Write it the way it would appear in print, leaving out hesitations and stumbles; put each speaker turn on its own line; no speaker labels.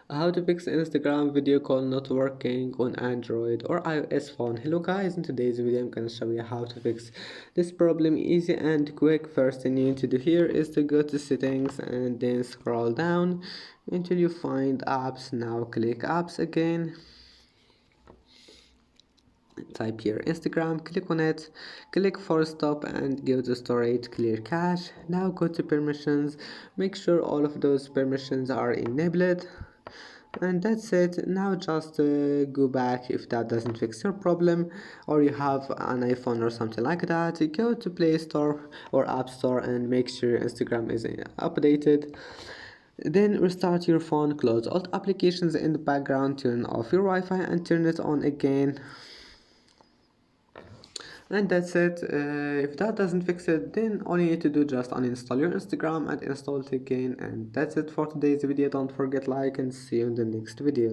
How to fix Instagram video call not working on Android or iOS phone. Hello guys, in today's video I'm gonna show you how to fix this problem easy and quick. First thing you need to do here is to go to settings and then scroll down until you find apps. Now click apps again, type here Instagram, click on it, click force stop and go to storage clear cache. Now go to permissions, make sure all of those permissions are enabled, and that's it. Now just go back if that doesn't fix your problem, or you have an iPhone or something like that, go to Play Store or App Store and make sure Instagram is updated. Then restart your phone, close all applications in the background, turn off your Wi-Fi and turn it on again, and that's it. If that doesn't fix it, then all you need to do just uninstall your Instagram and install it again. And that's it for today's video. Don't forget like and see you in the next video.